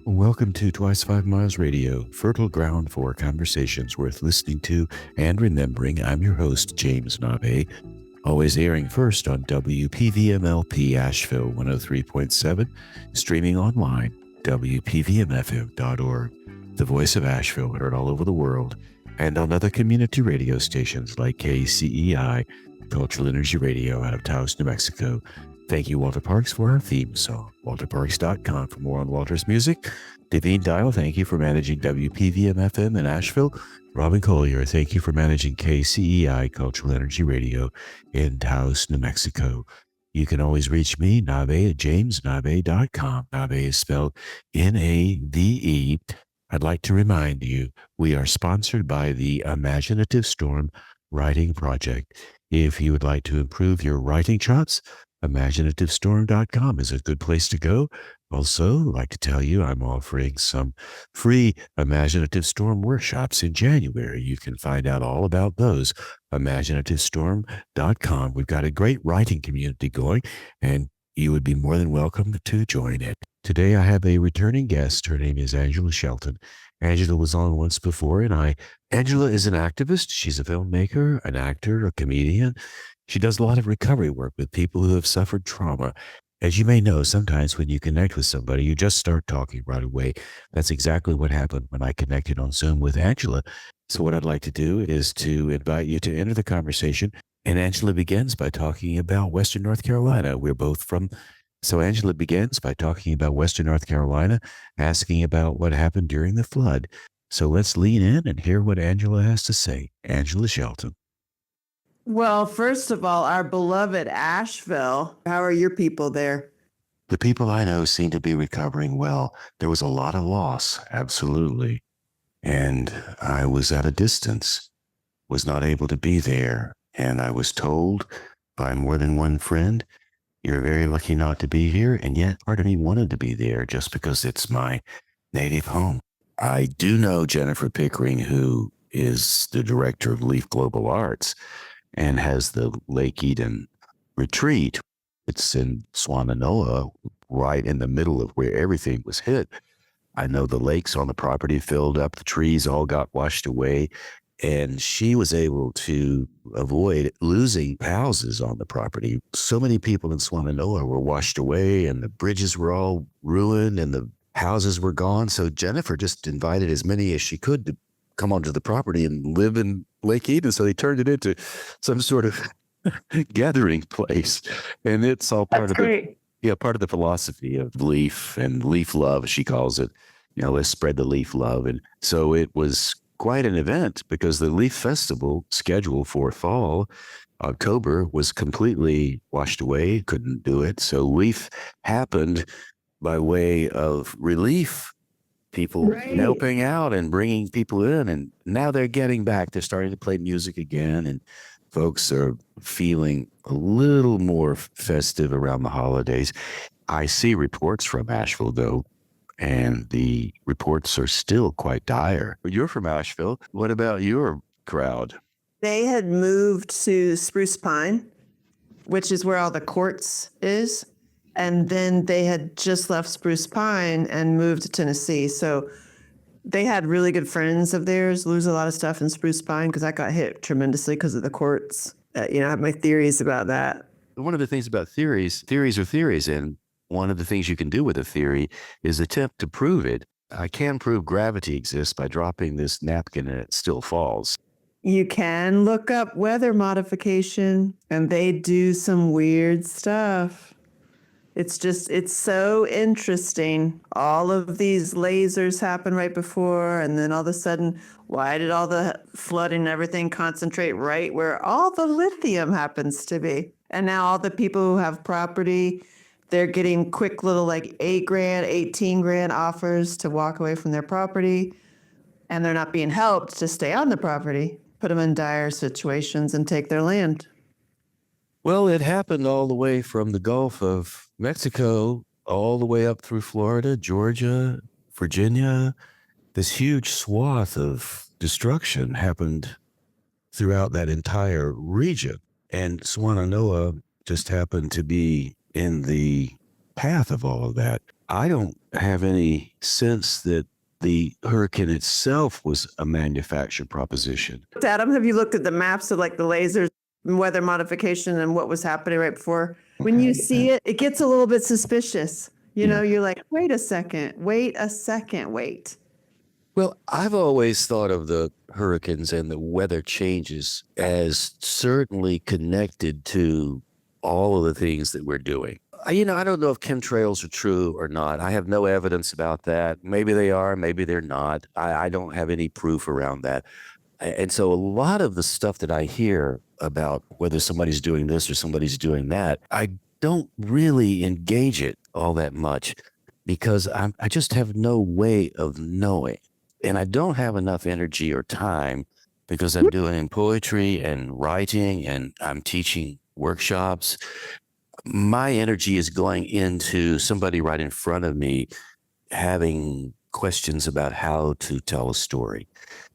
Welcome to Twice 5 Miles Radio, fertile ground for conversations worth listening to and remembering. I'm your host, James Navé, always airing first on WPVMLP Asheville 103.7, streaming online, WPVMFM.org, the voice of Asheville, heard all over the world, and on other community radio stations like KCEI, Cultural Energy Radio out of Taos, New Mexico. Thank you, Walter Parks, for our theme song. WalterParks.com for more on Walter's music. Devine Dial, thank you for managing WPVM-FM in Asheville. Robin Collier, thank you for managing KCEI Cultural Energy Radio in Taos, New Mexico. You can always reach me, Navé, at jamesnavé.com. Navé is spelled N-A-V-E. I'd like to remind you, we are sponsored by the Imaginative Storm Writing Project. If you would like to improve your writing chops, imaginativestorm.com is a good place to go. Also, I'd like to tell you I'm offering some free Imaginative Storm workshops in January. You can find out all about those, imaginativestorm.com. We've got a great writing community going, and you would be more than welcome to join it. Today, I have a returning guest. Her name is Angela Shelton. Angela was on once before, Angela is an activist. She's a filmmaker, an actor, a comedian. She does a lot of recovery work with people who have suffered trauma. As you may know, sometimes when you connect with somebody, you just start talking right away. That's exactly what happened when I connected on Zoom with Angela. So what I'd like to do is to invite you to enter the conversation. And Angela begins by talking about Western North Carolina. We're both from. So Angela begins by talking about Western North Carolina, asking about what happened during the flood. So let's lean in and hear what Angela has to say. Angela Shelton. Well, first of all, our beloved Asheville. How are your people there? The people I know seem to be recovering well. There was a lot of loss, absolutely. And I was at a distance, was not able to be there. And I was told by more than one friend, you're very lucky not to be here. And yet part of me wanted to be there just because it's my native home. I do know Jennifer Pickering, who is the director of Leaf Global Arts and has the Lake Eden Retreat. It's in Swannanoa, right in the middle of where everything was hit. I know the lakes on the property filled up, the trees all got washed away, and she was able to avoid losing houses on the property. So many people in Swannanoa were washed away, and the bridges were all ruined, and the houses were gone. So Jennifer just invited as many as she could to come onto the property and live in Lake Eden. So they turned it into some sort of gathering place. And it's all part part of the philosophy of Leaf and Leaf Love, she calls it. Let's spread the Leaf Love. And so it was quite an event because the Leaf Festival scheduled for fall, October, was completely washed away, couldn't do it. So Leaf happened by way of relief, people helping out and bringing people in. And now they're getting back. They're starting to play music again. And folks are feeling a little more festive around the holidays. I see reports from Asheville, though, and the reports are still quite dire. You're from Asheville. What about your crowd? They had moved to Spruce Pine, which is where all the courts is. And then they had just left Spruce Pine and moved to Tennessee. So they had really good friends of theirs lose a lot of stuff in Spruce Pine because that got hit tremendously because of the courts. I have my theories about that. One of the things about theories are theories. And one of the things you can do with a theory is attempt to prove it. I can prove gravity exists by dropping this napkin and it still falls. You can look up weather modification and they do some weird stuff. It's so interesting. All of these lasers happen right before, and then all of a sudden, why did all the flooding and everything concentrate right where all the lithium happens to be? And now all the people who have property, they're getting quick little like $8,000, $18,000 offers to walk away from their property, and they're not being helped to stay on the property, put them in dire situations and take their land. Well, it happened all the way from the Gulf of Mexico, all the way up through Florida, Georgia, Virginia. This huge swath of destruction happened throughout that entire region. And Swannanoa just happened to be in the path of all of that. I don't have any sense that the hurricane itself was a manufactured proposition. Adam, have you looked at the maps of like the lasers and weather modification and what was happening right before? When you see it, it gets a little bit suspicious. You know, you're like, wait a second, wait. Well, I've always thought of the hurricanes and the weather changes as certainly connected to all of the things that we're doing. I don't know if chemtrails are true or not. I have no evidence about that. Maybe they are, maybe they're not. I don't have any proof around that. And so a lot of the stuff that I hear about whether somebody's doing this or somebody's doing that, I don't really engage it all that much because I just have no way of knowing. And I don't have enough energy or time because I'm doing poetry and writing and I'm teaching workshops. My energy is going into somebody right in front of me having questions about how to tell a story.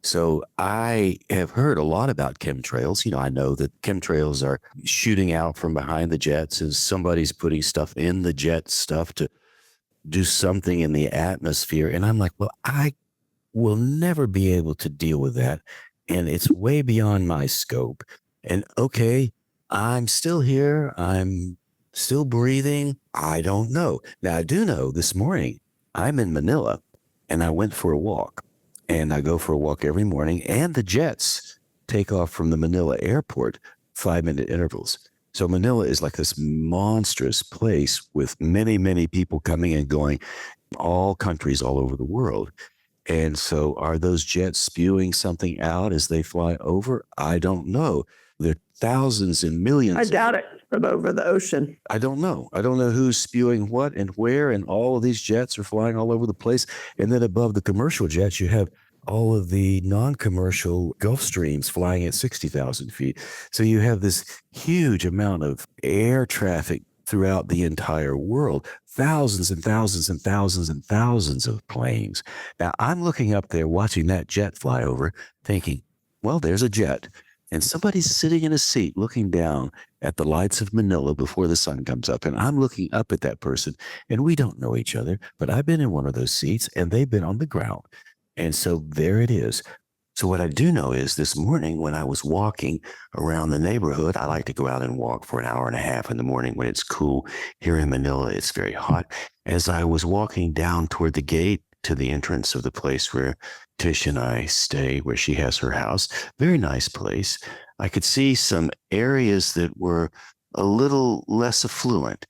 So I have heard a lot about chemtrails. I know that chemtrails are shooting out from behind the jets and somebody's putting stuff in the jet stuff to do something in the atmosphere. And I'm like, well, I will never be able to deal with that. And it's way beyond my scope. And okay, I'm still here. I'm still breathing. I don't know. Now, I do know this morning I'm in Manila and I went for a walk. And I go for a walk every morning. And the jets take off from the Manila airport 5-minute intervals. So Manila is like this monstrous place with many, many people coming and going, all countries all over the world. And so are those jets spewing something out as they fly over? I don't know. There are thousands and millions. I doubt it from over the ocean. I don't know. I don't know who's spewing what and where, and all of these jets are flying all over the place. And then above the commercial jets, you have all of the non-commercial Gulf Streams flying at 60,000 feet. So you have this huge amount of air traffic throughout the entire world, thousands and thousands and thousands and thousands of planes. Now, I'm looking up there watching that jet fly over thinking, well, there's a jet. And somebody's sitting in a seat looking down at the lights of Manila before the sun comes up. And I'm looking up at that person and we don't know each other, but I've been in one of those seats and they've been on the ground. And so there it is. So what I do know is this morning when I was walking around the neighborhood, I like to go out and walk for an hour and a half in the morning when it's cool. Here in Manila, it's very hot. As I was walking down toward the gate to the entrance of the place where Tish and I stay, where she has her house, very nice place, I could see some areas that were a little less affluent.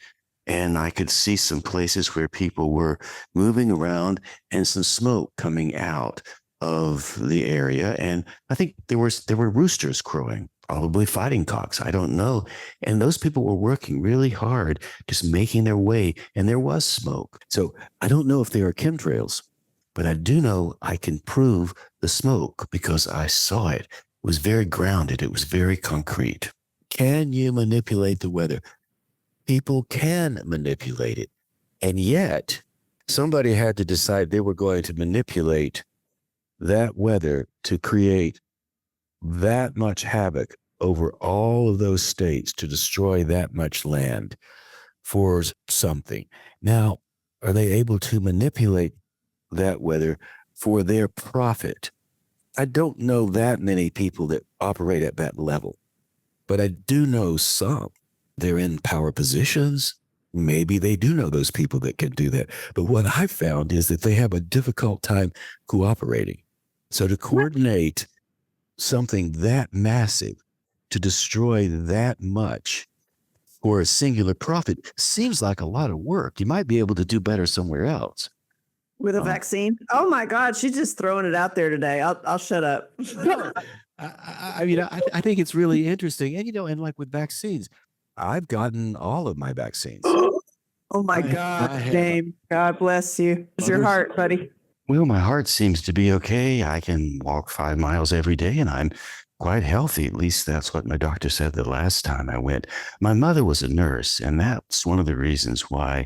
And I could see some places where people were moving around and some smoke coming out of the area. And I think there were roosters crowing, probably fighting cocks. I don't know. And those people were working really hard, just making their way. And there was smoke. So I don't know if they are chemtrails, but I do know I can prove the smoke because I saw it. It was very grounded. It was very concrete. Can you manipulate the weather? People can manipulate it. And yet somebody had to decide they were going to manipulate that weather to create that much havoc over all of those states, to destroy that much land for something. Now, are they able to manipulate that weather for their profit? I don't know that many people that operate at that level, but I do know some. They're in power positions. Maybe they do know those people that can do that. But what I found is that they have a difficult time cooperating. So to coordinate something that massive, to destroy that much for a singular profit seems like a lot of work. You might be able to do better somewhere else. With a vaccine? Oh my God, she's just throwing it out there today. I'll shut up. I think it's really interesting. And like with vaccines, I've gotten all of my vaccines. Oh my God, Dame. God bless you. It's your heart, buddy. Well, my heart seems to be okay. I can walk 5 miles every day and I'm quite healthy. At least that's what my doctor said the last time I went. My mother was a nurse, and that's one of the reasons why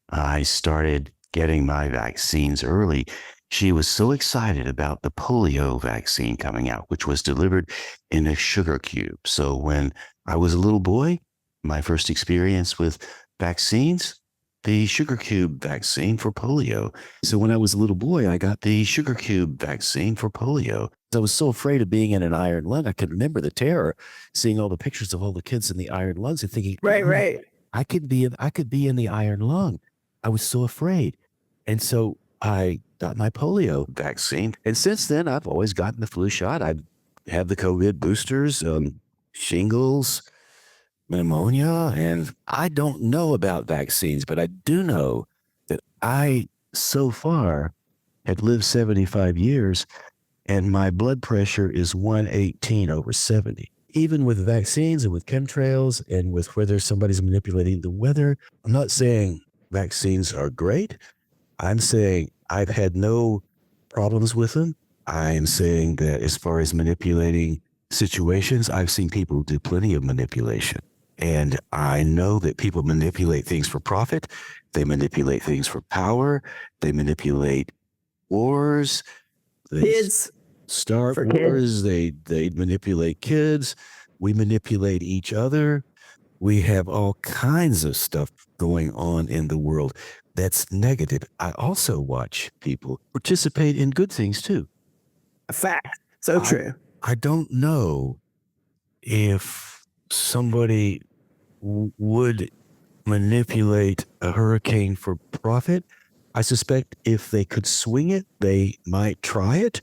I started getting my vaccines early. She was so excited about the polio vaccine coming out, which was delivered in a sugar cube. So when I was a little boy, my first experience with vaccines, the sugar cube vaccine for polio. So when I was a little boy, I got the sugar cube vaccine for polio. I was so afraid of being in an iron lung. I could remember the terror, seeing all the pictures of all the kids in the iron lungs and thinking, Right, "Oh, right. I could be in the iron lung." I was so afraid. And so I got my polio vaccine. And since then, I've always gotten the flu shot. I have the COVID boosters, shingles, pneumonia. And I don't know about vaccines, but I do know that I so far have lived 75 years and my blood pressure is 118 over 70. Even with vaccines and with chemtrails and with whether somebody's manipulating the weather, I'm not saying vaccines are great. I'm saying I've had no problems with them. I am saying that as far as manipulating situations, I've seen people do plenty of manipulation. And I know that people manipulate things for profit. They manipulate things for power. They manipulate wars. They Kids start for kids. wars. They manipulate kids. We manipulate each other. We have all kinds of stuff going on in the world that's negative. I also watch people participate in good things too. A fact. So I, true. I don't know if somebody would manipulate a hurricane for profit. I suspect if they could swing it, they might try it.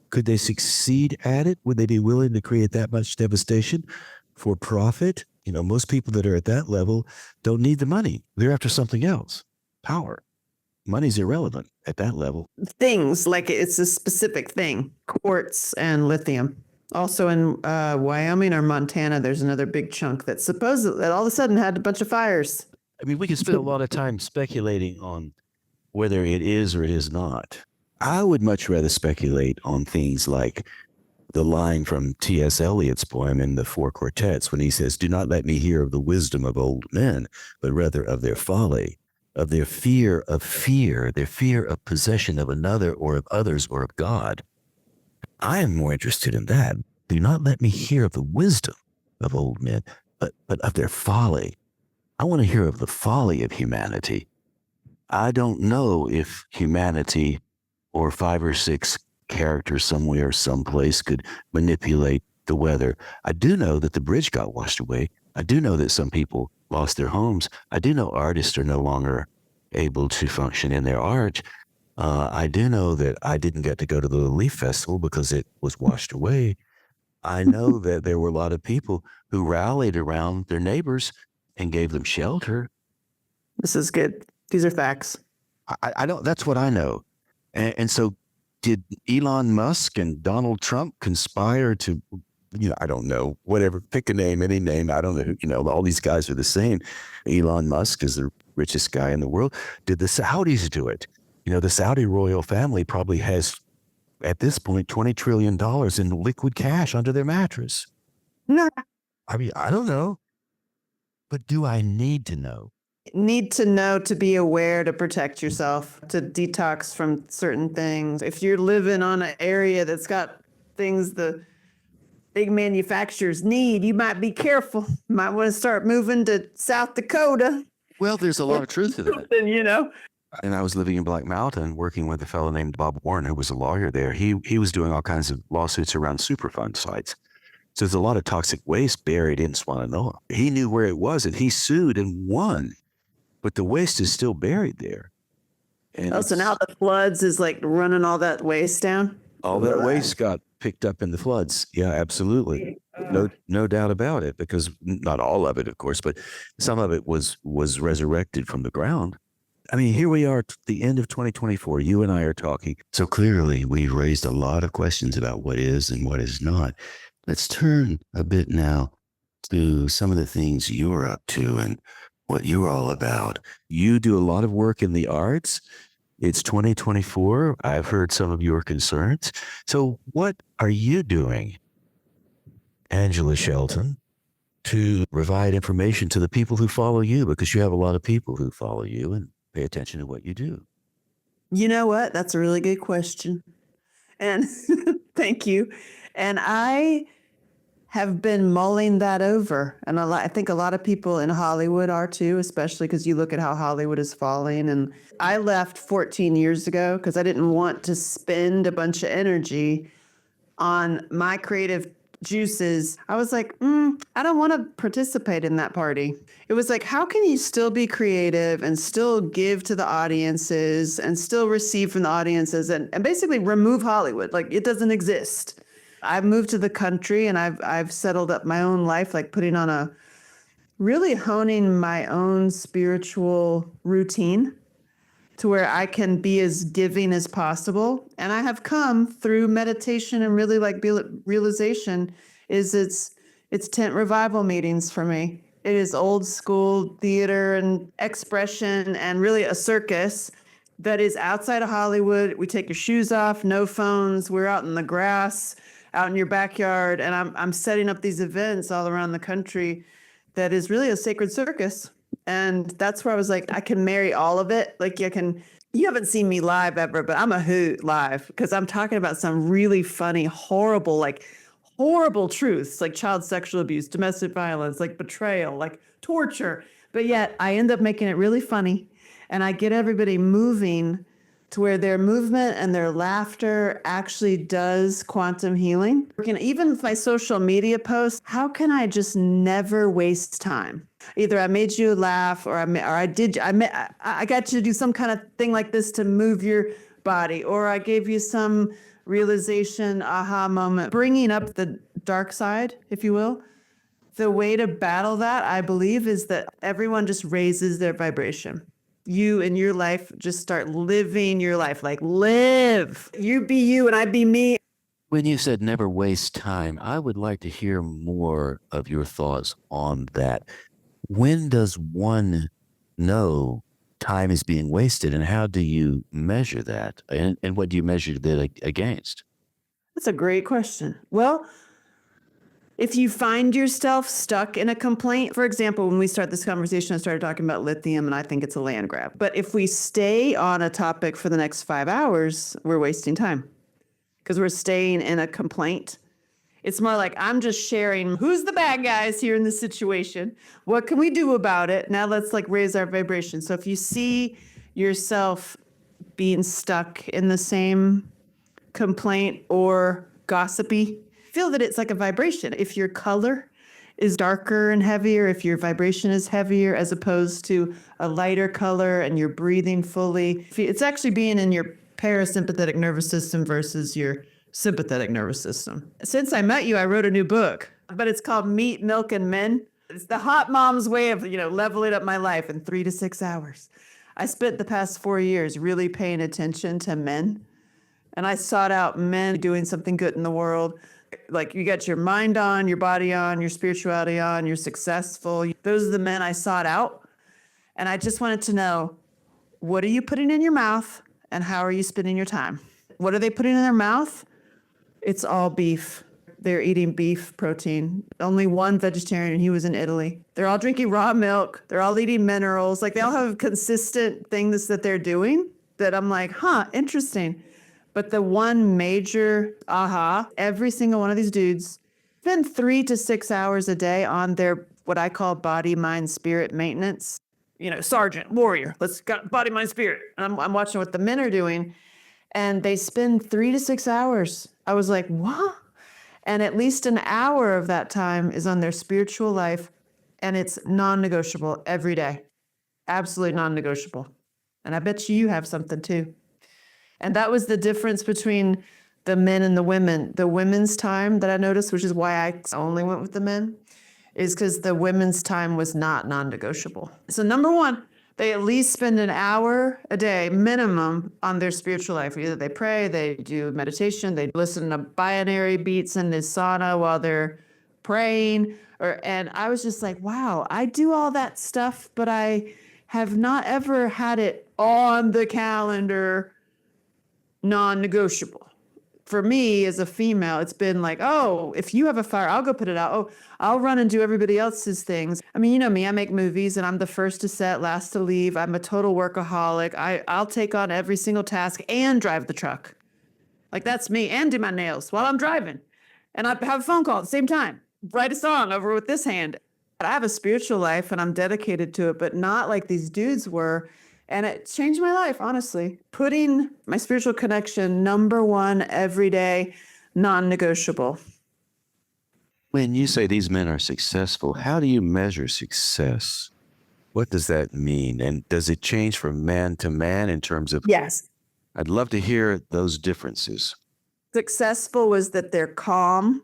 Could they succeed at it? Would they be willing to create that much devastation for profit? You know, most people that are at that level don't need the money. They're after something else. Power. Money's irrelevant at that level. Things like it's a specific thing, quartz and lithium. Also in Wyoming or Montana, there's another big chunk that supposedly that all of a sudden had a bunch of fires. I mean, we can spend a lot of time speculating on whether it is or it is not. I would much rather speculate on things like the line from T.S. Eliot's poem in the Four Quartets when he says, "Do not let me hear of the wisdom of old men, but rather of their folly, of their fear, their fear of possession of another or of others or of God." I am more interested in that. Do not let me hear of the wisdom of old men, but of their folly. I want to hear of the folly of humanity. I don't know if humanity or 5 or 6 characters somewhere, someplace could manipulate the weather. I do know that the bridge got washed away. I do know that some people lost their homes. I do know artists are no longer able to function in their art. I do know that I didn't get to go to the Leaf Festival because it was washed away. I know that there were a lot of people who rallied around their neighbors and gave them shelter. This is good. These are facts. I don't. That's what I know. And so, did Elon Musk and Donald Trump conspire to? I don't know. Whatever. Pick a name, any name. I don't know. All these guys are the same. Elon Musk is the richest guy in the world. Did the Saudis do it? The Saudi royal family probably has, at this point, $20 trillion in liquid cash under their mattress. Nah. I mean, I don't know. But do I need to know? Need to know to be aware to protect yourself, to detox from certain things. If you're living on an area that's got things the big manufacturers need, you might be careful. You might want to start moving to South Dakota. Well, there's a lot of truth to that. Something. And I was living in Black Mountain working with a fellow named Bob Warren, who was a lawyer there. He was doing all kinds of lawsuits around Superfund sites. So there's a lot of toxic waste buried in Swannanoa. He knew where it was and he sued and won, but the waste is still buried there. And So now the floods is like running all that waste down. all that waste got picked up in the floods. Yeah, absolutely. No doubt about it, because not all of it, of course, but some of it was resurrected from the ground. I mean, here we are at the end of 2024. You and I are talking. So clearly, we've raised a lot of questions about what is and what is not. Let's turn a bit now to some of the things you're up to and what you're all about. You do a lot of work in the arts. It's 2024. I've heard some of your concerns. So what are you doing, Angela Shelton, to provide information to the people who follow you? Because you have a lot of people who follow you and pay attention to what you do. You know what? That's a really good question. And thank you. And I have been mulling that over. And I think a lot of people in Hollywood are too, especially because you look at how Hollywood is falling. And I left 14 years ago because I didn't want to spend a bunch of energy on my creative juices. I was like, I don't want to participate in that party. It was like, how can you still be creative and still give to the audiences and still receive from the audiences and basically remove Hollywood? Like it doesn't exist. I've moved to the country and I've settled up my own life, like putting on really honing my own spiritual routine to where I can be as giving as possible. And I have come through meditation and really like realization is it's tent revival meetings for me. It is old school theater and expression and really a circus that is outside of Hollywood. We take your shoes off, no phones. We're out in the grass, out in your backyard. And I'm setting up these events all around the country that is really a sacred circus. And that's where I was like, I can marry all of it. Like you haven't seen me live ever, but I'm a hoot live because I'm talking about some really funny, horrible truths, like child sexual abuse, domestic violence, like betrayal, like torture. But yet I end up making it really funny. And I get everybody moving to where their movement and their laughter actually does quantum healing. Even with my social media posts, how can I just never waste time? Either I made you laugh or I got you to do some kind of thing like this to move your body, or I gave you some realization, aha moment, bringing up the dark side, if you will. The way to battle that, I believe, is that everyone just raises their vibration. You in your life just start living your life, like live. You be you and I be me. When you said never waste time, I would like to hear more of your thoughts on that. When does one know time is being wasted, and how do you measure that? And what do you measure that against? That's a great question. Well, if you find yourself stuck in a complaint, for example, when we start this conversation, I started talking about lithium and I think it's a land grab. But if we stay on a topic for the next 5 hours, we're wasting time because we're staying in a complaint. It's more like I'm just sharing who's the bad guys here in this situation. What can we do about it? Now let's like raise our vibration. So if you see yourself being stuck in the same complaint or gossipy, feel that it's like a vibration. If your color is darker and heavier, if your vibration is heavier as opposed to a lighter color and you're breathing fully, it's actually being in your parasympathetic nervous system versus your sympathetic nervous system. Since I met you, I wrote a new book, but it's called Meat, Milk, and Men. It's the hot mom's way of, leveling up my life in 3 to 6 hours. I spent the past 4 years really paying attention to men. And I sought out men doing something good in the world. Like you got your mind on, your body on, your spirituality on, you're successful. Those are the men I sought out. And I just wanted to know, what are you putting in your mouth and how are you spending your time? What are they putting in their mouth? It's all beef. They're eating beef protein. Only one vegetarian, and he was in Italy. They're all drinking raw milk. They're all eating minerals. Like they all have consistent things that they're doing that I'm like, interesting. But the one major every single one of these dudes spend 3 to 6 hours a day on their, what I call body, mind, spirit maintenance. Sergeant, warrior, let's got body, mind, spirit. And I'm watching what the men are doing and they spend 3 to 6 hours. I was like, what? And at least an hour of that time is on their spiritual life and it's non-negotiable every day. Absolutely non-negotiable. And I bet you have something too. And that was the difference between the men and the women. The women's time that I noticed, which is why I only went with the men, is because the women's time was not non-negotiable. So number one, they at least spend an hour a day minimum on their spiritual life. Either they pray, they do meditation, they listen to binary beats in the sauna while they're praying. And I was just like, wow, I do all that stuff, but I have not ever had it on the calendar non-negotiable. For me as a female, it's been like, oh, if you have a fire, I'll go put it out. Oh, I'll run and do everybody else's things. I mean, you know me, I make movies and I'm the first to set, last to leave. I'm a total workaholic. I'll take on every single task and drive the truck. Like that's me, and do my nails while I'm driving. And I have a phone call at the same time. write a song over with this hand. I have a spiritual life and I'm dedicated to it, but not like these dudes were. And it changed my life, honestly. Putting my spiritual connection number one every day, non-negotiable. When you say these men are successful, how do you measure success? What does that mean? And does it change from man to man in terms of, Yes. I'd love to hear those differences. Successful was that they're calm.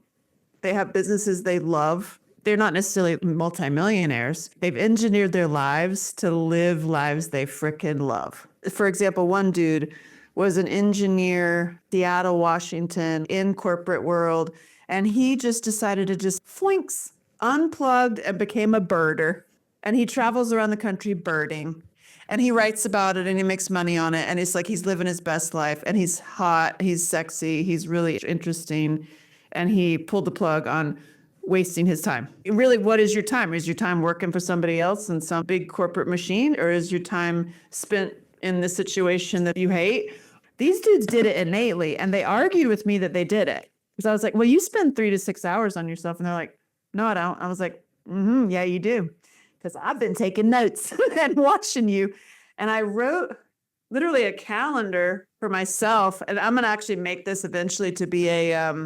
They have businesses they love. They're not necessarily multimillionaires. They've engineered their lives to live lives they frickin' love. For example, one dude was an engineer, Seattle, Washington, in corporate world, and he just decided to just flinks, unplugged, and became a birder. And he travels around the country birding. And he writes about it and he makes money on it. And it's like he's living his best life. And he's hot, he's sexy, he's really interesting. And he pulled the plug on wasting his time. Really, what is your time? Is your time working for somebody else in some big corporate machine? Or is your time spent in the situation that you hate? These dudes did it innately. And they argued with me that they did it. Because I was like, well, you spend 3 to 6 hours on yourself. And they're like, no, I don't. I was like, yeah, you do. Because I've been taking notes and watching you. And I wrote literally a calendar for myself. And I'm going to actually make this eventually to be a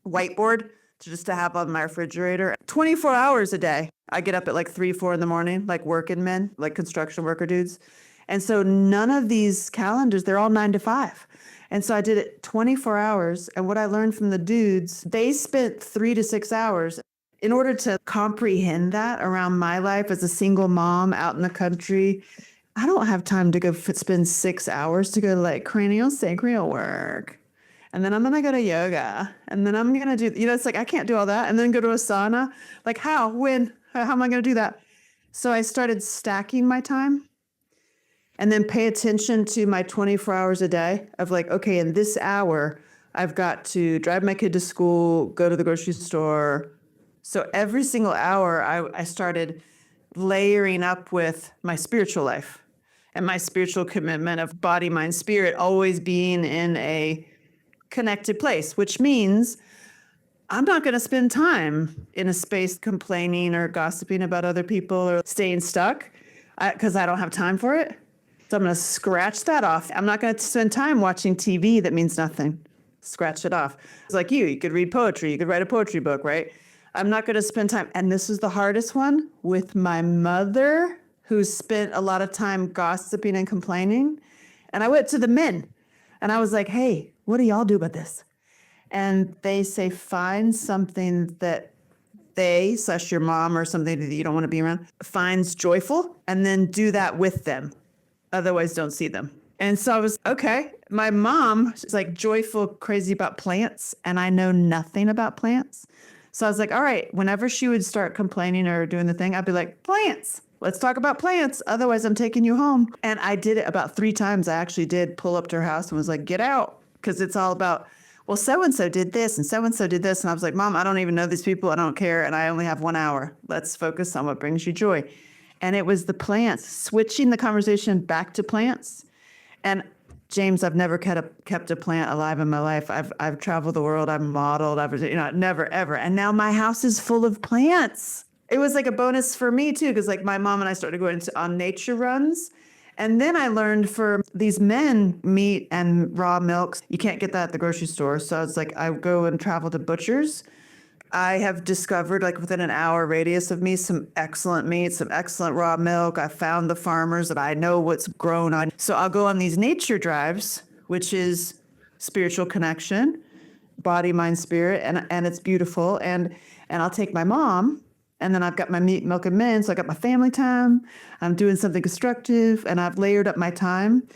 whiteboard to just to have on my refrigerator. 24 hours a day. I get up at like 3, 4 in the morning, like working men, like construction worker dudes. And so none of these calendars, they're all 9 to 5. And so I did it 24 hours. And what I learned from the dudes, they spent 3 to 6 hours. In order to comprehend that around my life as a single mom out in the country, I don't have time to go spend 6 hours to go to like cranial sacral work. And then I'm going to go to yoga. And then I'm going to do, it's like, I can't do all that. And then go to a sauna. Like how, when, how am I going to do that? So I started stacking my time and then pay attention to my 24 hours a day of like, okay, in this hour, I've got to drive my kid to school, go to the grocery store. So every single hour, I started layering up with my spiritual life and my spiritual commitment of body, mind, spirit, always being in a connected place, which means I'm not going to spend time in a space complaining or gossiping about other people or staying stuck because I don't have time for it. So I'm going to scratch that off. I'm not going to spend time watching TV that means nothing. Scratch it off. It's like you could read poetry. You could write a poetry book, right? I'm not going to spend time. And this is the hardest one with my mother, who spent a lot of time gossiping and complaining. And I went to the men and I was like, hey, what do y'all do about this? And they say, find something that your mom or something that you don't want to be around, finds joyful, and then do that with them. Otherwise, don't see them. And so I was, okay. My mom is like joyful, crazy about plants, and I know nothing about plants. So I was like, all right, whenever she would start complaining or doing the thing, I'd be like, plants, let's talk about plants. Otherwise, I'm taking you home. And I did it about 3 times. I actually did pull up to her house and was like, get out. Because it's all about, well, so-and-so did this and so-and-so did this. And I was like, Mom, I don't even know these people. I don't care. And I only have 1 hour. Let's focus on what brings you joy. And it was the plants, switching the conversation back to plants. And James, I've never kept a plant alive in my life. I've traveled the world. I've modeled. Never, ever. And now my house is full of plants. It was like a bonus for me too, because like my mom and I started going on nature runs. And then I learned for these men, meat and raw milks, you can't get that at the grocery store. So it's like I go and travel to butchers. I have discovered, like within an hour radius of me, some excellent meat, some excellent raw milk. I found the farmers that I know what's grown on. So I'll go on these nature drives, which is spiritual connection, body, mind, spirit, and it's beautiful. And I'll take my mom, and then I've got my meat, milk, and men. So I got my family time. I'm doing something constructive, and I've layered up my time.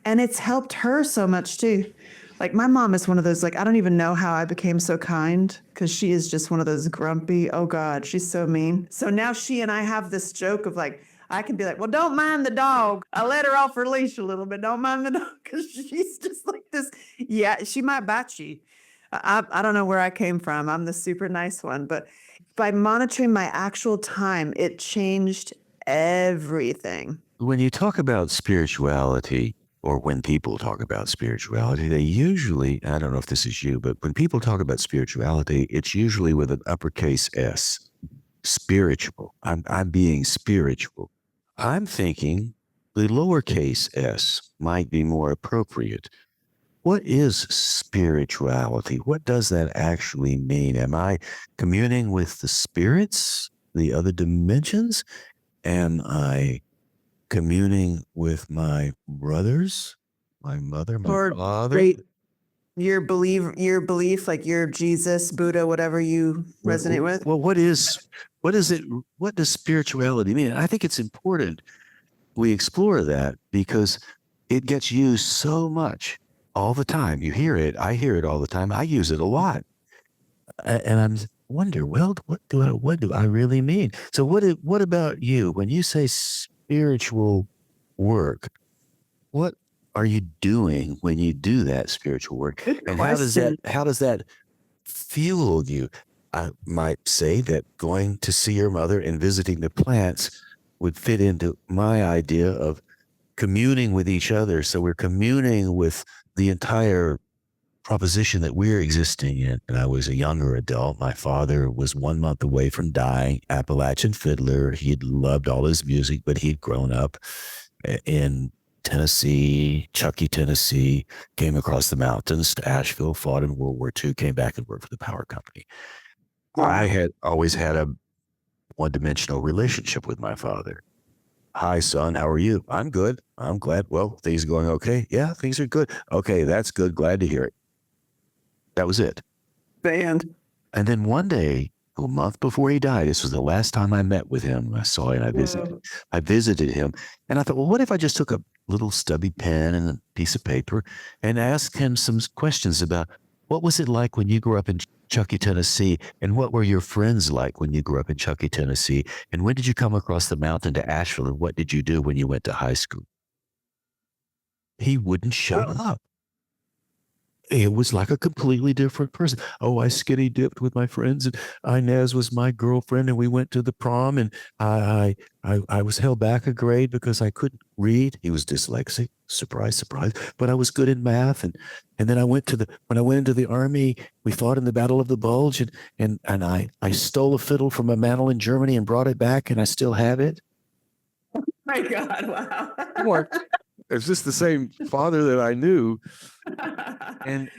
And it's helped her so much too. Like my mom is one of those, like, I don't even know how I became so kind, because she is just one of those grumpy, oh God, she's so mean. So now she and I have this joke of like, I can be like, well, don't mind the dog. I let her off her leash a little bit. Don't mind the dog. Because she's just like this. Yeah, she might bite you. I don't know where I came from. I'm the super nice one. But by monitoring my actual time, it changed everything. When you talk about spirituality, or when people talk about spirituality, they usually, I don't know if this is you, but when people talk about spirituality, it's usually with an uppercase S, spiritual. I'm being spiritual. I'm thinking the lowercase s might be more appropriate. What is spirituality? What does that actually mean? Am I communing with the spirits, the other dimensions? Am I communing with my brothers, my mother, my Or father? great, your belief, like your Jesus, Buddha, whatever you resonate with. Well, what does spirituality mean? I think it's important we explore that because it gets used so much all the time. You hear it. I hear it all the time. I use it a lot. And I'm wonder, well, what do I really mean? So what about you? When you say spiritual work, what are you doing when you do that spiritual work? Good And question. how does that fuel you? I might say that going to see your mother and visiting the plants would fit into my idea of communing with each other. So we're communing with the entire proposition that we're existing in. And I was a younger adult. My father was 1 month away from dying, Appalachian fiddler. He'd loved all his music, but he'd grown up in Tennessee, Chuckey, Tennessee, came across the mountains to Asheville, fought in World War II, came back and worked for the power company. I Wow. had always had a one-dimensional relationship with my father. Hi, son. How are you? I'm good. I'm glad. Well, things are going okay. Yeah, things are good. Okay, that's good. Glad to hear it. That was it. Band. And then one day, a month before he died, this was the last time I met with him. I saw him. Whoa. I visited him, and I thought, well, what if I just took a little stubby pen and a piece of paper and asked him some questions about what was it like when you grew up in Chuckey, Tennessee, and what were your friends like when you grew up in Chuckey, Tennessee, and when did you come across the mountain to Asheville, and what did you do when you went to high school? He wouldn't shut up. It was like a completely different person. Oh, I skinny dipped with my friends, and Inez was my girlfriend, and we went to the prom, and I was held back a grade because I couldn't read. He was dyslexic. Surprise, surprise. But I was good in math, and then when I went into the army, we fought in the Battle of the Bulge, and I stole a fiddle from a mantel in Germany and brought it back, and I still have it. My God, wow. I'm like, is this the same father that I knew? And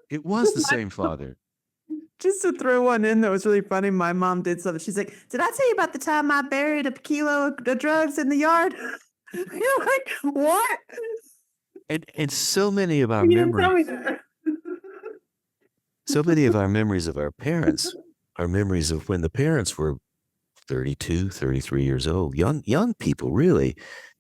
it was the same father. Just to throw one in that was really funny, my mom did something. She's like, "Did I tell you about the time I buried a kilo of drugs in the yard?" You're like, "What?" And so many of our You didn't tell memories, me that. so many of our memories of our parents are memories of when the parents were 32, 33 years old, young people, really.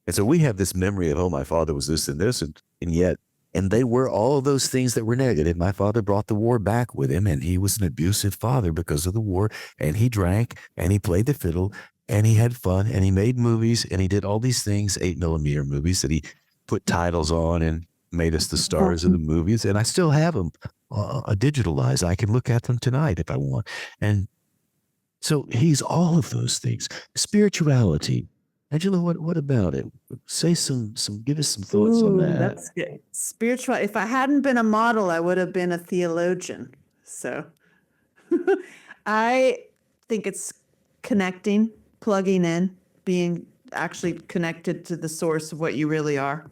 And so we have this memory of, oh, my father was this and this, and yet, and they were all of those things that were negative. My father brought the war back with him, and he was an abusive father because of the war. And he drank, and he played the fiddle, and he had fun, and he made movies, and he did all these things, 8mm movies that he put titles on and made us the stars of the movies. And I still have them digitalized. I can look at them tonight if I want. And so he's all of those things. Spirituality. Angela, what about it? Say give us some thoughts on Ooh, that. that's good. Spiritual. If I hadn't been a model, I would have been a theologian. So I think it's connecting, plugging in, being actually connected to the source of what you really are.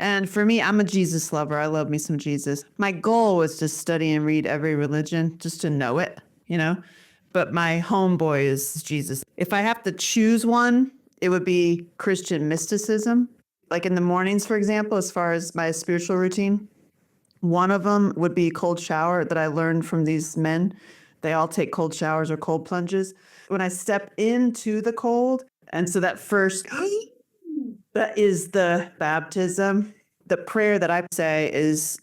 And for me, I'm a Jesus lover. I love me some Jesus. My goal was to study and read every religion just to know it, you know? But my homeboy is Jesus. If I have to choose one, it would be Christian mysticism. Like in the mornings, for example, as far as my spiritual routine, one of them would be cold shower that I learned from these men. They all take cold showers or cold plunges. When I step into the cold, and so that first, that is the baptism. The prayer that I say is,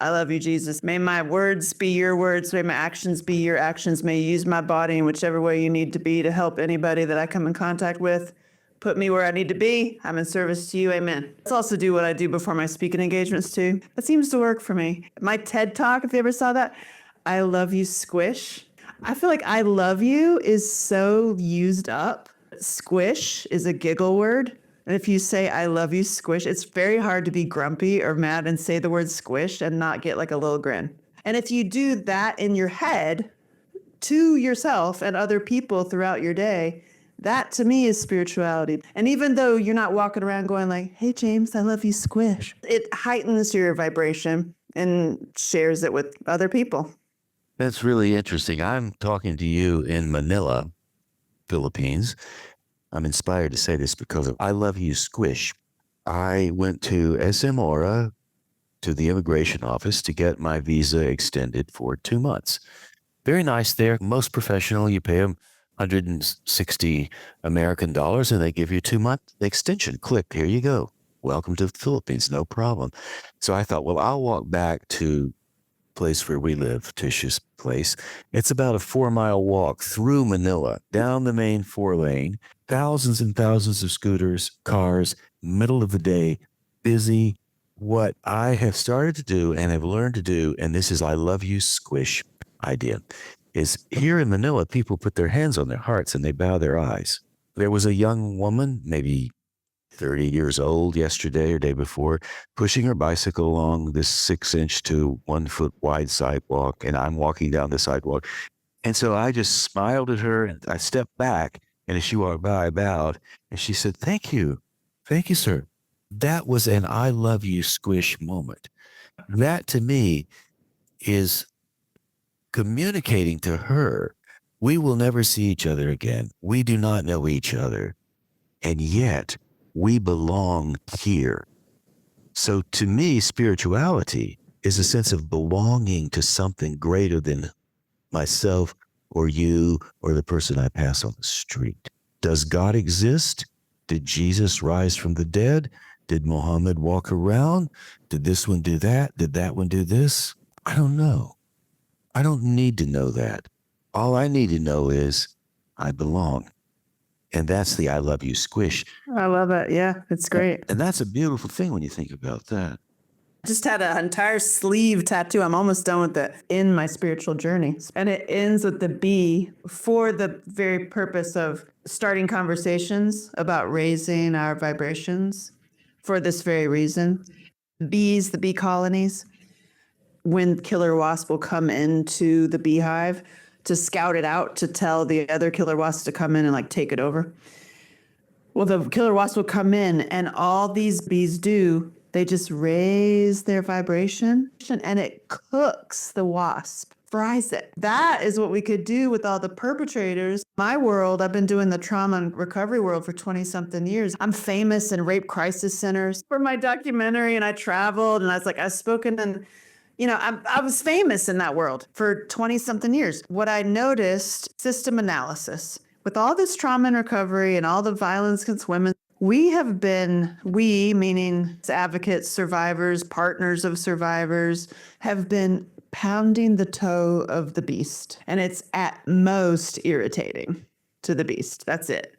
I love you, Jesus. May my words be your words. May my actions be your actions. May you use my body in whichever way you need to be to help anybody that I come in contact with. Put me where I need to be. I'm in service to you. Amen. Let's also do what I do before my speaking engagements, too. That seems to work for me. My TED Talk, if you ever saw that, I love you, squish. I feel like I love you is so used up. Squish is a giggle word. And if you say, I love you, squish, it's very hard to be grumpy or mad and say the word squish and not get like a little grin. And if you do that in your head to yourself and other people throughout your day, that to me is spirituality. And even though you're not walking around going like, hey, James, I love you, squish, it heightens your vibration and shares it with other people. That's really interesting. I'm talking to you in Manila, Philippines. I'm inspired to say this because of I love you, squish. I went to SM Aura to the immigration office to get my visa extended for 2 months. Very nice there. Most professional. You pay them 160 American dollars and they give you a 2 month extension. Click, here you go. Welcome to the Philippines. No problem. So I thought, well, I'll walk back to place where we live, Tish's place. It's about a 4 mile walk through Manila, down the main 4 lane, thousands and thousands of scooters, cars, middle of the day, busy. What I have started to do and have learned to do, and this is I love you squish idea, is here in Manila, people put their hands on their hearts and they bow their eyes. There was a young woman, maybe 30 years old yesterday or day before, pushing her bicycle along this 6 inch to 1 foot wide sidewalk. And I'm walking down the sidewalk. And so I just smiled at her and I stepped back. And as she walked by, I bowed. And she said, thank you. Thank you, sir. That was an I love you squish moment. That to me is communicating to her, we will never see each other again. We do not know each other. And yet we belong here. So to me, spirituality is a sense of belonging to something greater than myself or you or the person I pass on the street. Does God exist? Did Jesus rise from the dead? Did Muhammad walk around? Did this one do that? Did that one do this? I don't know. I don't need to know that. All I need to know is I belong. And that's the I love you squish. I love it. Yeah, it's great. And that's a beautiful thing when you think about that. Just had an entire sleeve tattoo. I'm almost done with it in my spiritual journey. And it ends with the B for the very purpose of starting conversations about raising our vibrations for this very reason. Bees, the bee colonies, when killer wasp will come into the beehive to scout it out to tell the other killer wasps to come in and like take it over. Well, the killer wasp will come in and all these bees do, they just raise their vibration and it cooks the wasp, fries it. That is what we could do with all the perpetrators. My world, I've been doing the trauma and recovery world for 20 something years. I'm famous in rape crisis centers for my documentary and I traveled and I was like, I've spoken in, I was famous in that world for 20 something years. What I noticed, system analysis. With all this trauma and recovery and all the violence against women, we, meaning advocates, survivors, partners of survivors, have been pounding the toe of the beast. And it's at most irritating to the beast. That's it.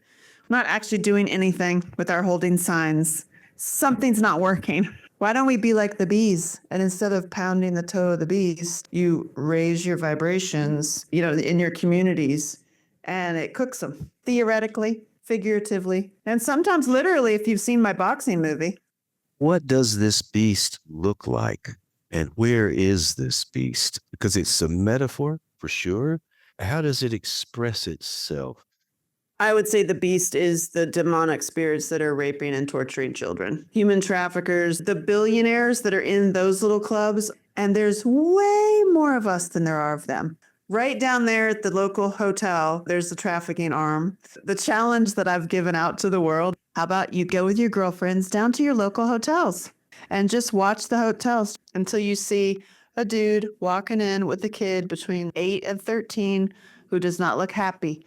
We're not actually doing anything with our holding signs. Something's not working. Why don't we be like the bees? And instead of pounding the toe of the beast, you raise your vibrations, in your communities. And it cooks them, theoretically, figuratively, and sometimes literally, if you've seen my boxing movie. What does this beast look like? And where is this beast? Because it's a metaphor for sure. How does it express itself? I would say the beast is the demonic spirits that are raping and torturing children, human traffickers, the billionaires that are in those little clubs. And there's way more of us than there are of them. Right down there at the local hotel, there's the trafficking arm. The challenge that I've given out to the world, how about you go with your girlfriends down to your local hotels and just watch the hotels until you see a dude walking in with a kid between 8 and 13 who does not look happy.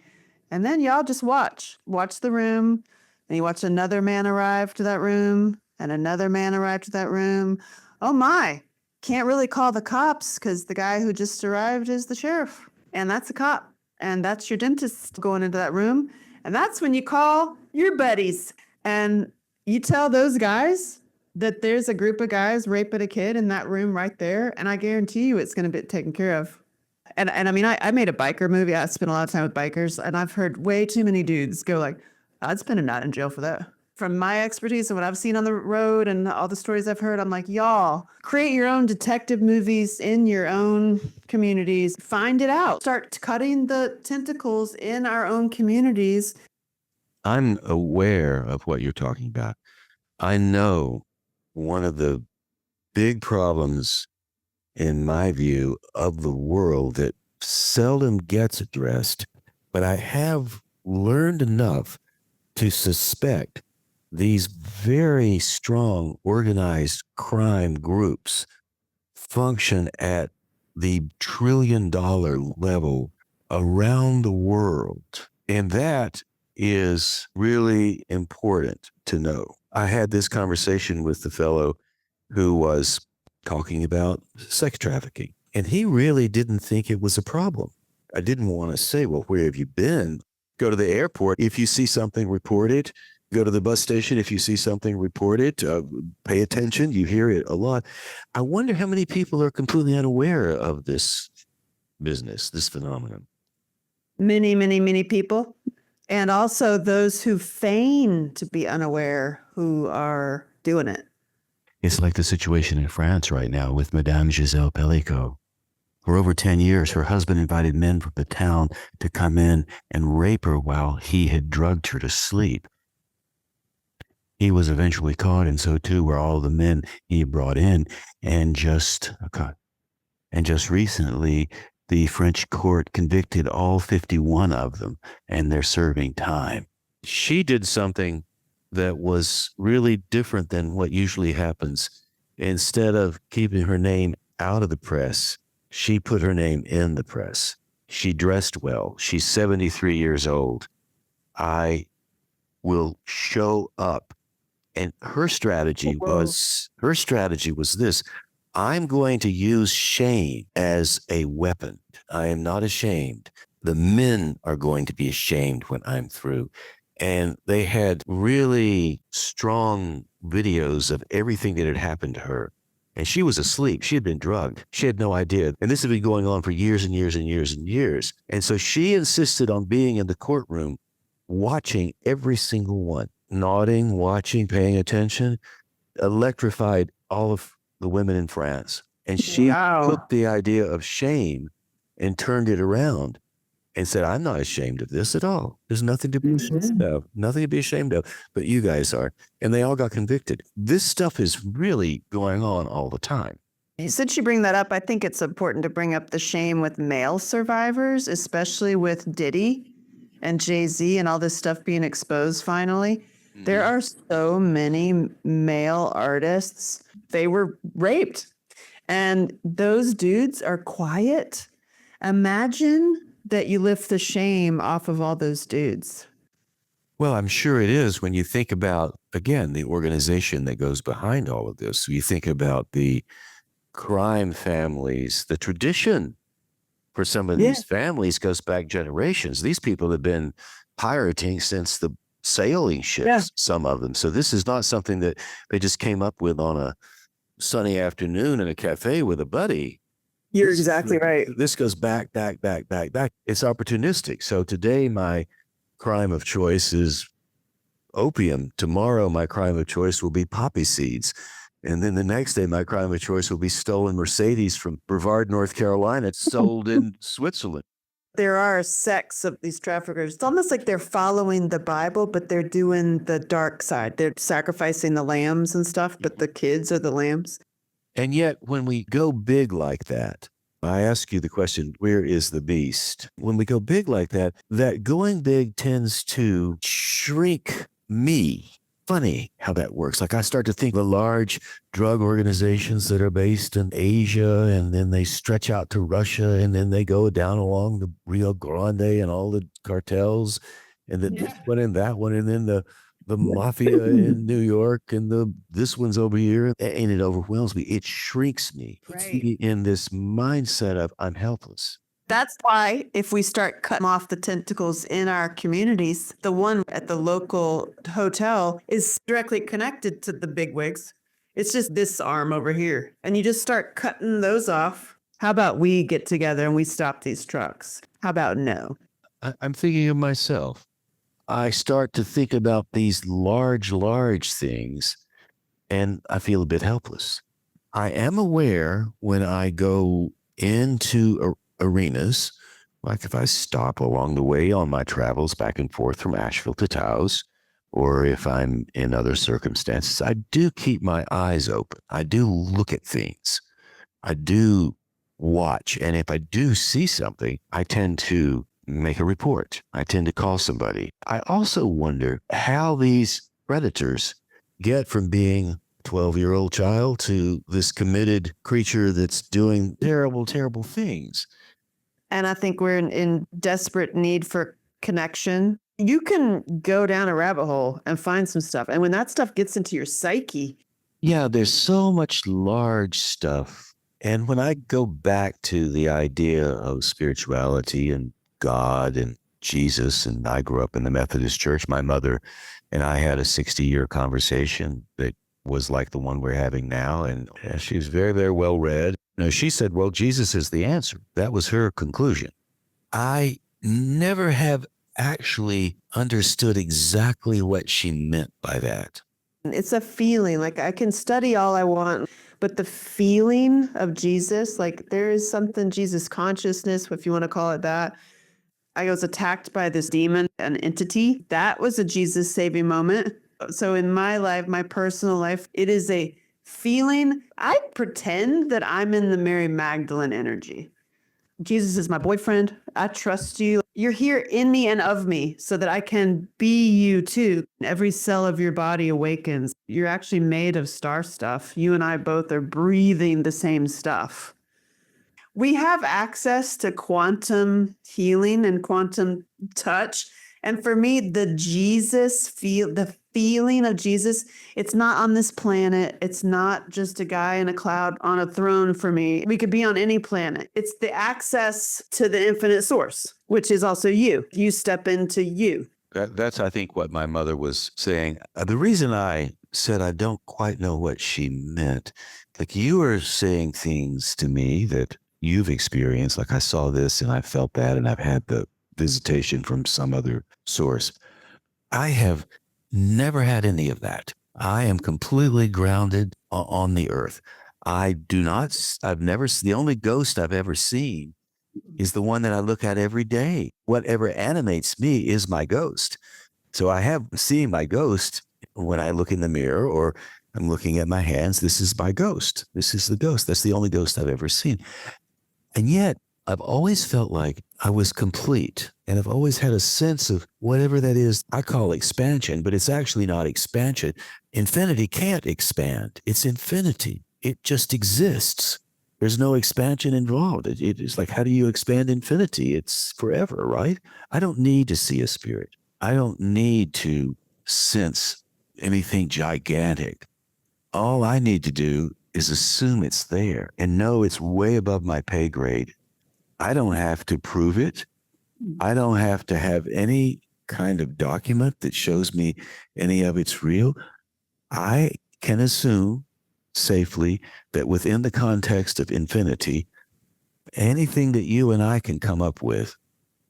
And then y'all just watch the room, and you watch another man arrive to that room and another man arrive to that room. Oh my. Can't really call the cops because the guy who just arrived is the sheriff. And that's a cop. And that's your dentist going into that room. And that's when you call your buddies. And you tell those guys that there's a group of guys raping a kid in that room right there. And I guarantee you it's going to be taken care of. And I mean, I made a biker movie. I spent a lot of time with bikers. And I've heard way too many dudes go like, I'd spend a night in jail for that. From my expertise and what I've seen on the road and all the stories I've heard, I'm like, y'all, create your own detective movies in your own communities. Find it out. Start cutting the tentacles in our own communities. I'm aware of what you're talking about. I know one of the big problems, in my view, of the world that seldom gets addressed, but I have learned enough to suspect these very strong organized crime groups function at the trillion-dollar level around the world. And that is really important to know. I had this conversation with the fellow who was talking about sex trafficking, and he really didn't think it was a problem. I didn't want to say, well, where have you been? Go to the airport. If you see something, report it. Go to the bus station. If you see something, report it. Pay attention. You hear it a lot. I wonder how many people are completely unaware of this business, this phenomenon. Many, many, many people. And also those who feign to be unaware who are doing it. It's like the situation in France right now with Madame Giselle Pellicot. For over 10 years, her husband invited men from the town to come in and rape her while he had drugged her to sleep. He was eventually caught, and so too were all the men he brought in. And just recently, the French court convicted all 51 of them, and they're serving time. She did something that was really different than what usually happens. Instead of keeping her name out of the press, she put her name in the press. She dressed well. She's 73 years old. I will show up. And her strategy was this: I'm going to use shame as a weapon. I am not ashamed. The men are going to be ashamed when I'm through. And they had really strong videos of everything that had happened to her. And she was asleep. She had been drugged. She had no idea. And this had been going on for years and years and years and years. And so she insisted on being in the courtroom, watching every single one, nodding, watching, paying attention, electrified all of the women in France. And she took the idea of shame and turned it around and said, I'm not ashamed of this at all. There's nothing to be ashamed of, nothing to be ashamed of, but you guys are. And they all got convicted. This stuff is really going on all the time. Since you bring that up, I think it's important to bring up the shame with male survivors, especially with Diddy and Jay-Z and all this stuff being exposed finally. There are so many male artists. They were raped. And those dudes are quiet. Imagine that you lift the shame off of all those dudes. Well, I'm sure it is when you think about, again, the organization that goes behind all of this. You think about the crime families, the tradition for some of these families goes back generations. These people have been pirating since the sailing ships, some of them. So this is not something that they just came up with on a sunny afternoon in a cafe with a buddy. You're exactly right. This goes back. It's opportunistic. So today my crime of choice is opium. Tomorrow my crime of choice will be poppy seeds. And then the next day, my crime of choice will be stolen Mercedes from Brevard, North Carolina, sold in Switzerland. There are sects of these traffickers. It's almost like they're following the Bible, but they're doing the dark side. They're sacrificing the lambs and stuff, but the kids are the lambs. And yet, when we go big like that, I ask you the question, where is the beast? When we go big like that, that going big tends to shrink me. Funny how that works. Like I start to think the large drug organizations that are based in Asia, and then they stretch out to Russia, and then they go down along the Rio Grande and all the cartels, and then this one and that one, and then the mafia in New York, and this one's over here, and it overwhelms me. It shrinks me. Puts me in this mindset of I'm helpless. That's why if we start cutting off the tentacles in our communities, the one at the local hotel is directly connected to the bigwigs. It's just this arm over here. And you just start cutting those off. How about we get together and we stop these trucks? How about no? I'm thinking of myself. I start to think about these large, large things, and I feel a bit helpless. I am aware when I go into arenas, like if I stop along the way on my travels back and forth from Asheville to Taos, or if I'm in other circumstances, I do keep my eyes open. I do look at things. I do watch. And if I do see something, I tend to make a report. I tend to call somebody. I also wonder how these predators get from being 12-year-old child to this committed creature that's doing terrible, terrible things. And I think we're in desperate need for connection. You can go down a rabbit hole and find some stuff. And when that stuff gets into your psyche, Yeah, there's so much large stuff. And when I go back to the idea of spirituality and God and Jesus, and I grew up in the Methodist Church, my mother and I had a 60-year conversation that was like the one we're having now. And she was very, very well read. She said, well, Jesus is the answer. That was her conclusion. I never have actually understood exactly what she meant by that. it's a feeling. Like I can study all I want, but the feeling of Jesus, like there is something, Jesus consciousness, if you want to call it that. I was attacked by this demon, an entity. That was a Jesus saving moment. So in my life, my personal life, it is a feeling. I pretend that I'm in the Mary Magdalene energy. Jesus is my boyfriend. I trust you. You're here in me and of me so that I can be you too. Every cell of your body awakens. You're actually made of star stuff. You and I both are breathing the same stuff. We have access to quantum healing and quantum touch. And for me, the feeling of Jesus, it's not on this planet. It's not just a guy in a cloud on a throne for me. We could be on any planet. It's the access to the infinite source, which is also you. You step into you. That's, I think, what my mother was saying. The reason I said I don't quite know what she meant, like you were saying things to me that you've experienced, like I saw this and I felt that, and I've had the visitation from some other source. I have never had any of that. I am completely grounded on the earth. I do not, I've never, the only ghost I've ever seen is the one that I look at every day. Whatever animates me is my ghost. So I have seen my ghost when I look in the mirror or I'm looking at my hands. This is my ghost. This is the ghost. That's the only ghost I've ever seen. And yet I've always felt like I was complete. And I've always had a sense of whatever that is I call expansion, but it's actually not expansion. Infinity can't expand. It's infinity. It just exists. There's no expansion involved. It is like, how do you expand infinity? It's forever, right? I don't need to see a spirit. I don't need to sense anything gigantic. All I need to do is assume it's there and know it's way above my pay grade. I don't have to prove it. I don't have to have any kind of document that shows me any of it's real. I can assume safely that within the context of infinity, anything that you and I can come up with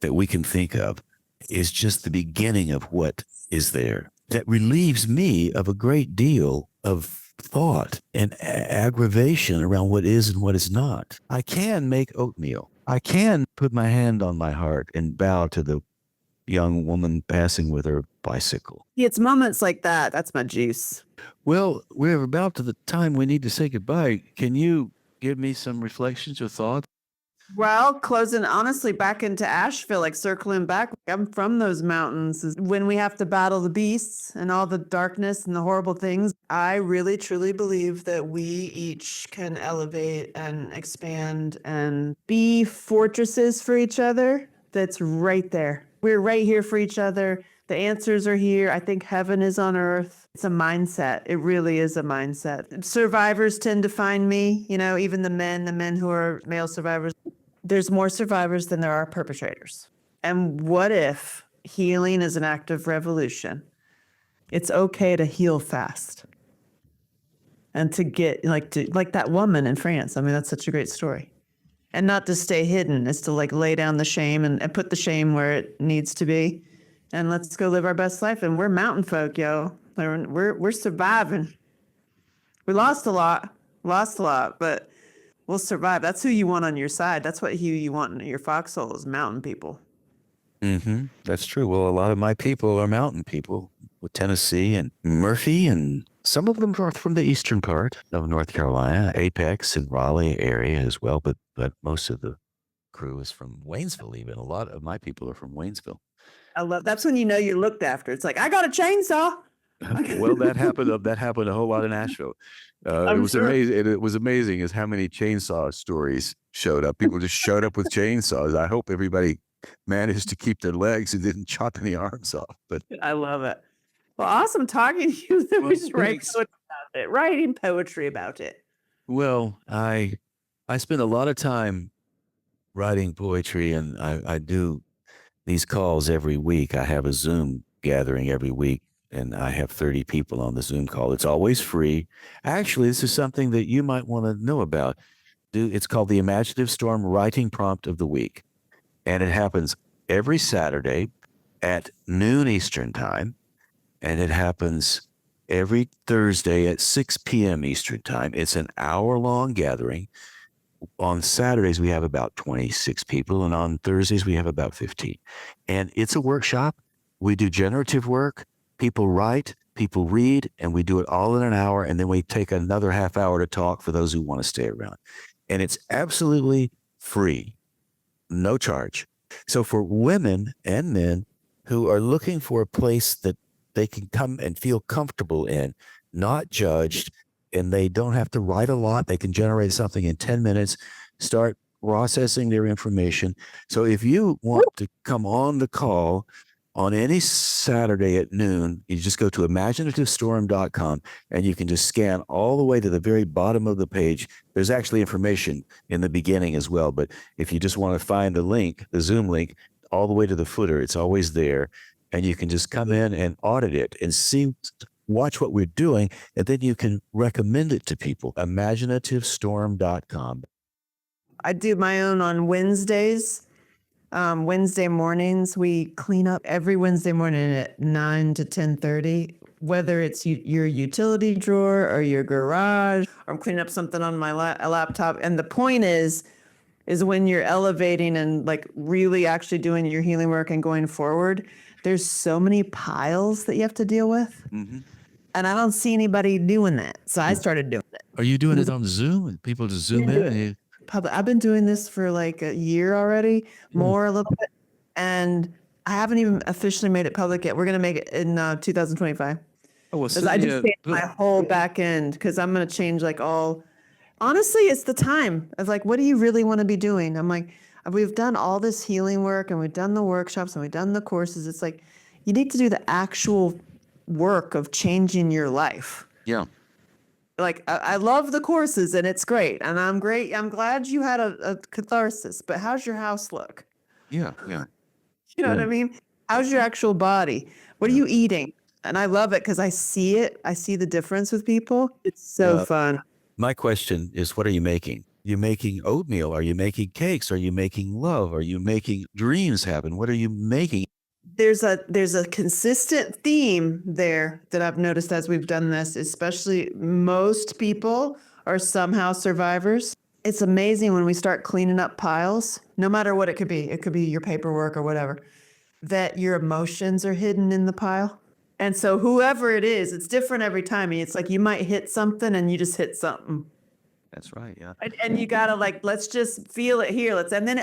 that we can think of is just the beginning of what is there. That relieves me of a great deal of thought and aggravation around what is and what is not. I can make oatmeal. I can put my hand on my heart and bow to the young woman passing with her bicycle. It's moments like that. That's my juice. Well, we're about to the time we need to say goodbye. Can you give me some reflections or thoughts? Well, closing honestly back into Asheville, like circling back, I'm from those mountains. Is when we have to battle the beasts and all the darkness and the horrible things. I really truly believe that we each can elevate and expand and be fortresses for each other. That's right there. We're right here for each other. The answers are here. I think heaven is on earth. It's a mindset. It really is a mindset. Survivors tend to find me, even the men who are male survivors. There's more survivors than there are perpetrators. And what if healing is an act of revolution? It's okay to heal fast and to get like that woman in France. I mean, that's such a great story. And not to stay hidden. It's to like lay down the shame and put the shame where it needs to be and let's go live our best life. And we're mountain folk, yo. We're surviving. We lost a lot, but we'll survive. That's who you want on your side. That's what who you want in your foxhole is mountain people. That's true. Well, a lot of my people are mountain people with Tennessee and Murphy, and some of them are from the eastern part of North Carolina, Apex and Raleigh area as well. But most of the crew is from Waynesville. Even a lot of my people are from Waynesville. I love that's when you know you're looked after. It's like I got a chainsaw. Well, that happened. That happened a whole lot in Nashville. It I'm was sure. amazing. It was amazing as how many chainsaw stories showed up. People just showed up with chainsaws. I hope everybody managed to keep their legs and didn't chop any arms off. But I love it. Well, awesome talking to you. Then well, we just write thanks. poetry about it, writing poetry about it. Well, I spend a lot of time writing poetry, and I do these calls every week. I have a Zoom gathering every week, and I have 30 people on the Zoom call. It's always free. Actually, this is something that you might want to know about. It's called the Imaginative Storm Writing Prompt of the Week, and it happens every Saturday at noon Eastern Time, and it happens every Thursday at 6 p.m. Eastern Time. It's an hour-long gathering. On Saturdays, we have about 26 people, and on Thursdays, we have about 15. And it's a workshop. We do generative work. People write, people read, and we do it all in an hour. And then we take another half hour to talk for those who want to stay around. And it's absolutely free, no charge. So for women and men who are looking for a place that they can come and feel comfortable in, not judged, and they don't have to write a lot. They can generate something in 10 minutes, start processing their information. So if you want to come on the call on any Saturday at noon, you just go to imaginativestorm.com and you can just scan all the way to the very bottom of the page. There's actually information in the beginning as well. But if you just want to find the link, the Zoom link, all the way to the footer, it's always there. And you can just come in and audit it and watch what we're doing, and then you can recommend it to people. Imaginativestorm.com. I do my own on Wednesdays. Wednesday mornings, we clean up every Wednesday morning at 9 to 10:30, whether it's your utility drawer or your garage, or I'm cleaning up something on my laptop. And the point is when you're elevating and like really actually doing your healing work and going forward, there's so many piles that you have to deal with. Mm-hmm. And I don't see anybody doing that. So I started doing it. Are you doing it on Zoom? People just Zoom in? I've been doing this for like a year already, more a little bit. And I haven't even officially made it public yet. We're going to make it in 2025. Oh, well, I just changed my whole back end because I'm going to change like all. Honestly, it's the time. It's like, what do you really want to be doing? I'm like, we've done all this healing work and we've done the workshops and we've done the courses. It's like, you need to do the actual work of changing your life. Yeah. Like, I love the courses and it's great. And I'm great. I'm glad you had a catharsis, but how's your house look? Yeah. Yeah. You know what I mean? How's your actual body? What are you eating? And I love it because I see it. I see the difference with people. It's so fun. My question is, what are you making? You making oatmeal? Are you making cakes? Are you making love? Are you making dreams happen? What are you making? There's a consistent theme there that I've noticed as we've done this, especially most people are somehow survivors. It's amazing when we start cleaning up piles, no matter what it could be. It could be your paperwork or whatever, that your emotions are hidden in the pile. And so whoever it is, it's different every time. It's like you might hit something and you just hit something. That's right. Yeah. And you gotta like, let's just feel it here. And then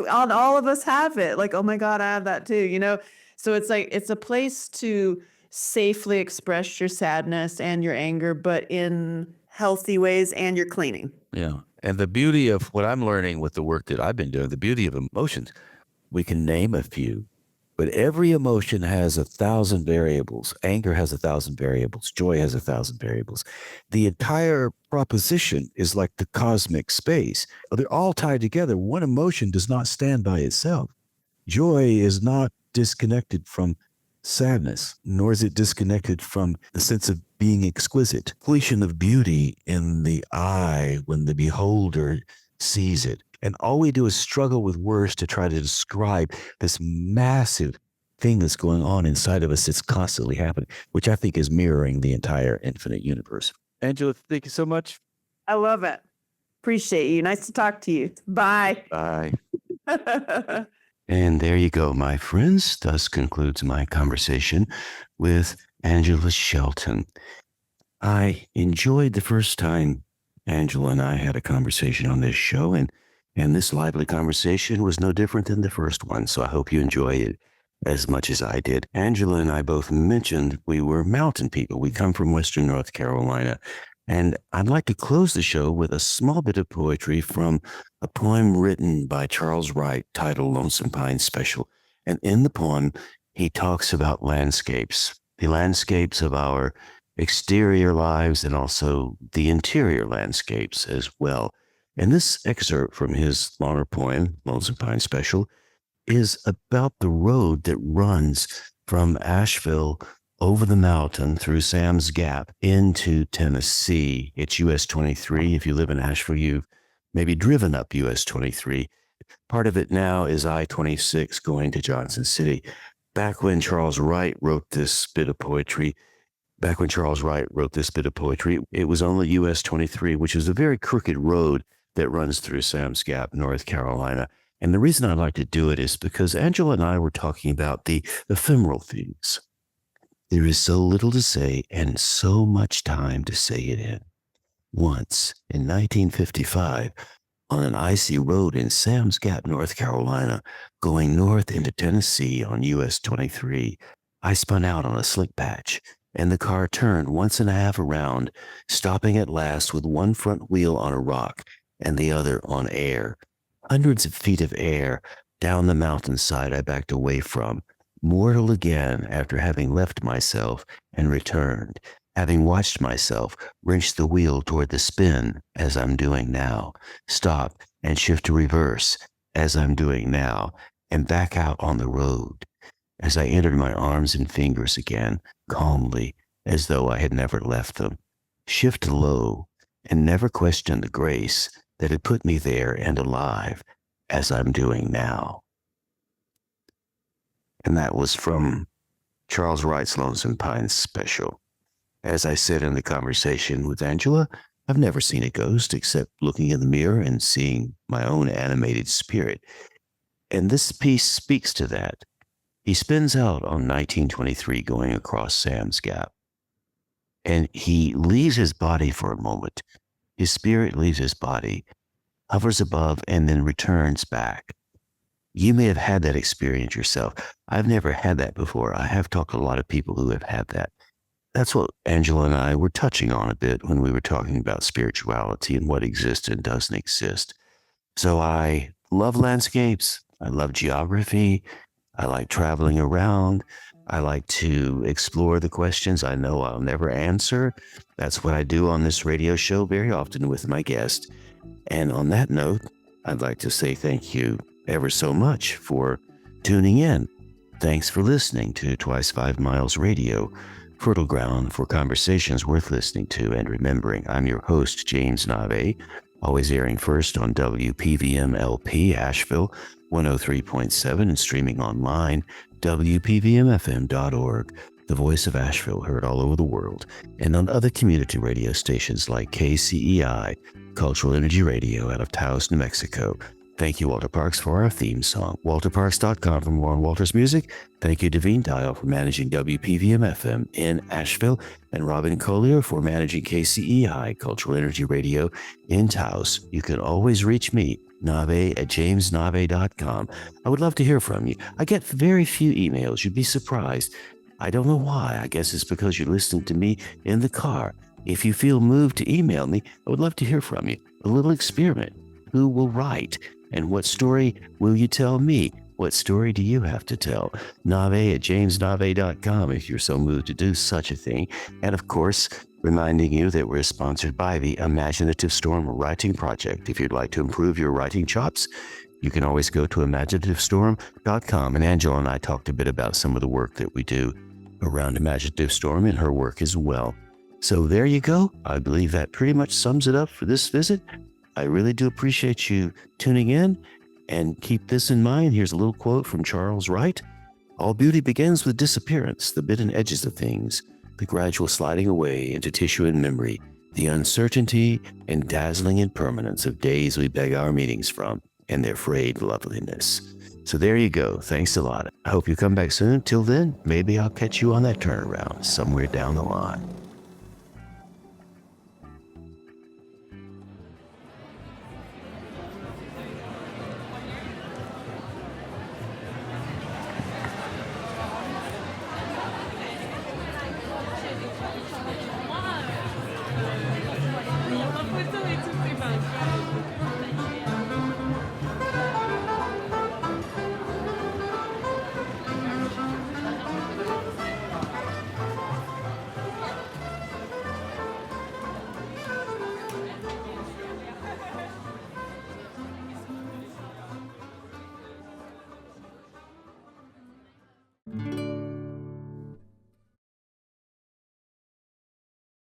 all of us have it. Like, oh my God, I have that too, you know? So it's like, it's a place to safely express your sadness and your anger, but in healthy ways, and you're cleaning. Yeah. And the beauty of what I'm learning with the work that I've been doing, the beauty of emotions, we can name a few, but every emotion has 1,000 variables. Anger has 1,000 variables. Joy has 1,000 variables. The entire proposition is like the cosmic space. They're all tied together. One emotion does not stand by itself. Joy is not disconnected from sadness, nor is it disconnected from the sense of being exquisite. Completion of beauty in the eye when the beholder sees it. And all we do is struggle with words to try to describe this massive thing that's going on inside of us that's constantly happening, which I think is mirroring the entire infinite universe. Angela, thank you so much. I love it. Appreciate you. Nice to talk to you. Bye. Bye. And there you go, my friends. Thus concludes my conversation with Angela Shelton. I enjoyed the first time Angela and I had a conversation on this show, and this lively conversation was no different than the first one, so I hope you enjoy it as much as I did. Angela and I both mentioned we were mountain people. We come from Western North Carolina, and I'd like to close the show with a small bit of poetry from a poem written by Charles Wright titled Lonesome Pine Special. And in the poem, he talks about landscapes, the landscapes of our exterior lives and also the interior landscapes as well. And this excerpt from his longer poem, Lonesome Pine Special, is about the road that runs from Asheville over the mountain through Sam's Gap into Tennessee. It's US 23. If you live in Asheville, you've maybe driven up US 23. Part of it now is I-26 going to Johnson City. Back when Charles Wright wrote this bit of poetry, it was only US 23, which is a very crooked road that runs through Sam's Gap, North Carolina. And the reason I like to do it is because Angela and I were talking about the ephemeral things. There is so little to say and so much time to say it in. Once, in 1955, on an icy road in Sam's Gap, North Carolina, going north into Tennessee on US 23, I spun out on a slick patch, and the car turned once and a half around, stopping at last with one front wheel on a rock and the other on air. Hundreds of feet of air down the mountainside I backed away from, mortal again after having left myself and returned, having watched myself wrench the wheel toward the spin as I'm doing now, stop and shift to reverse as I'm doing now, and back out on the road. As I entered my arms and fingers again, calmly, as though I had never left them, shift low, and never question the grace that had put me there and alive as I'm doing now. And that was from Charles Wright's Lonesome Pine Special. As I said in the conversation with Angela, I've never seen a ghost except looking in the mirror and seeing my own animated spirit. And this piece speaks to that. He spins out on 1923 going across Sam's Gap. And he leaves his body for a moment. His spirit leaves his body, hovers above, and then returns back. You may have had that experience yourself. I've never had that before. I have talked to a lot of people who have had that. That's what Angela and I were touching on a bit when we were talking about spirituality and what exists and doesn't exist. So I love landscapes. I love geography. I like traveling around. I like to explore the questions I know I'll never answer. That's what I do on this radio show very often with my guests. And on that note, I'd like to say thank you ever so much for tuning in. Thanks for listening to Twice 5 Miles Radio, fertile ground for conversations worth listening to and remembering. I'm your host, James Navé, always airing first on WPVM LP Asheville 103.7 and streaming online, WPVMFM.org, the voice of Asheville heard all over the world, and on other community radio stations like KCEI, Cultural Energy Radio out of Taos, New Mexico. Thank you, Walter Parks, for our theme song. WalterParks.com for more on Walter's music. Thank you, Devine Dial, for managing WPVM-FM in Asheville, and Robin Collier for managing KCEI, Cultural Energy Radio in Taos. You can always reach me, Navé at jamesnavé.com. I would love to hear from you. I get very few emails. You'd be surprised. I don't know why. I guess it's because you're listening to me in the car. If you feel moved to email me, I would love to hear from you. A little experiment. Who will write? And what story will you tell me? What story do you have to tell? Navé at jamesnavé.com if you're so moved to do such a thing. And of course, reminding you that we're sponsored by the Imaginative Storm Writing Project. If you'd like to improve your writing chops, you can always go to imaginativestorm.com. And Angela and I talked a bit about some of the work that we do around Imaginative Storm and her work as well. So there you go. I believe that pretty much sums it up for this visit. I really do appreciate you tuning in, and keep this in mind. Here's a little quote from Charles Wright. All beauty begins with disappearance, the bitten edges of things, the gradual sliding away into tissue and memory, the uncertainty and dazzling impermanence of days we beg our meetings from, and their frayed loveliness. So there you go. Thanks a lot. I hope you come back soon. Till then, maybe I'll catch you on that turnaround somewhere down the line.